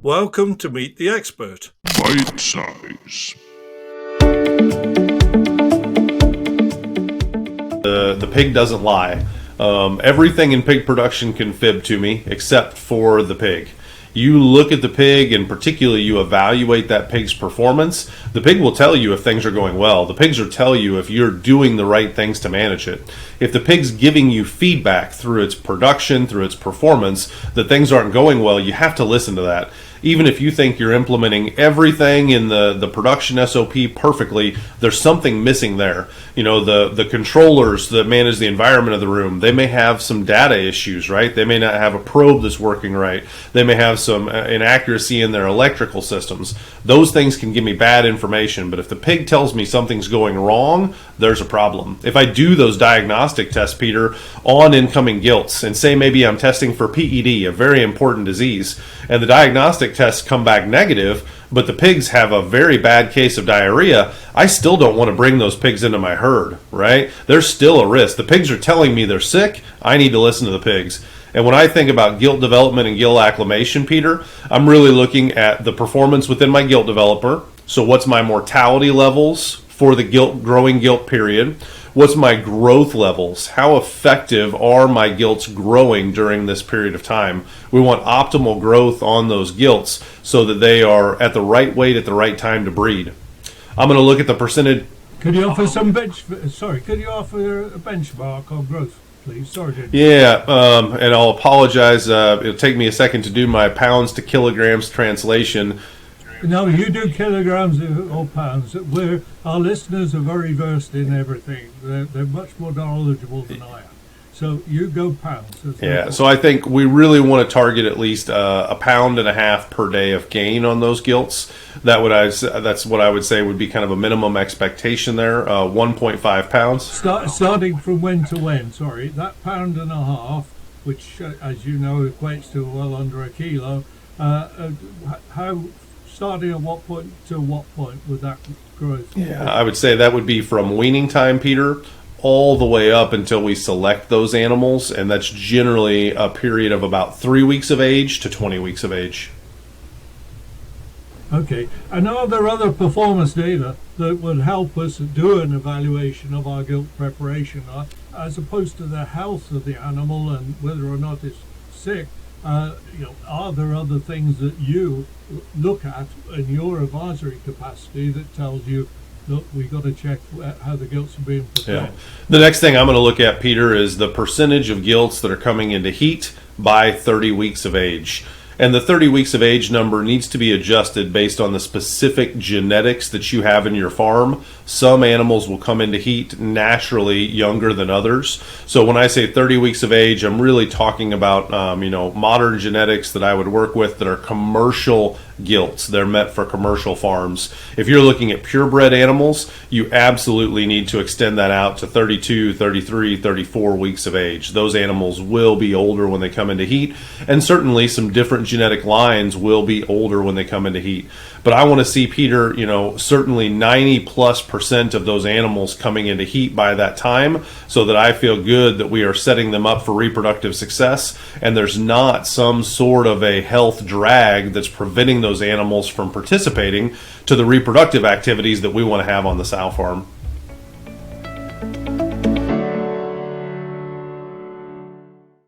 Welcome to Meet the Expert. Bite size. The pig doesn't lie. Everything in pig production can fib to me except for the pig. You look at the pig and particularly you evaluate that pig's performance. The pig will tell you if things are going well. The pigs will tell you if you're doing the right things to manage it. If the pig's giving you feedback through its production, through its performance, that things aren't going well, you have to listen to that. Even if you think you're implementing everything in the production SOP perfectly, there's something missing there. You know, the controllers that manage the environment of the room, they may have some data issues, right? They may not have a probe that's working right. They may have some inaccuracy in their electrical systems. Those things can give me bad information, but if the pig tells me something's going wrong, there's a problem. If I do those diagnostic tests, Peter, on incoming gilts, and say maybe I'm testing for PED, a very important disease, and the diagnostic tests come back negative, but the pigs have a very bad case of diarrhea, I still don't want to bring those pigs into my herd, right? There's still a risk. The pigs are telling me they're sick. I need to listen to the pigs. And when I think about gilt development and gilt acclimation, Peter, I'm really looking at the performance within my gilt developer. So what's my mortality levels for the growing gilt period? What's my growth levels? How effective are my gilts growing during this period of time? We want optimal growth on those gilts so that they are at the right weight at the right time to breed. I'm going to look at the percentage. Could you offer could you offer a benchmark on growth, please? Sorry, Jim. Yeah, and I'll apologize. It'll take me a second to do my pounds to kilograms translation. No, you do kilograms or pounds. Our listeners are very versed in everything. They're much more knowledgeable than I am. So you go pounds. Yeah, so I think we really want to target at least a pound and a half per day of gain on those gilts. That's what I would say would be kind of a minimum expectation there, 1.5 pounds. Starting from when to when, sorry. That pound and a half, which, as you know, equates to well under a kilo, starting at what point to what point would that growth? Yeah, I would say that would be from weaning time, Peter, all the way up until we select those animals, and that's generally a period of about 3 weeks of age to 20 weeks of age. Okay, and are there other performance data that would help us do an evaluation of our gilt preparation, as opposed to the health of the animal and whether or not it's sick? Are there other things that you look at in your advisory capacity that tells you, look, we've got to check how the gilts are being prepared? Yeah. The next thing I'm going to look at, Peter, is the percentage of gilts that are coming into heat by 30 weeks of age. And the 30 weeks of age number needs to be adjusted based on the specific genetics that you have in your farm. Some animals will come into heat naturally younger than others. So when I say 30 weeks of age, I'm really talking about modern genetics that I would work with that are commercial gilts. They're meant for commercial farms. If you're looking at purebred animals, you absolutely need to extend that out to 32, 33, 34 weeks of age. Those animals will be older when they come into heat, and certainly some different genetic lines will be older when they come into heat. But I want to see, Peter, certainly 90+% of those animals coming into heat by that time, so that I feel good that we are setting them up for reproductive success, and there's not some sort of a health drag that's preventing those animals from participating to the reproductive activities that we want to have on the sow farm.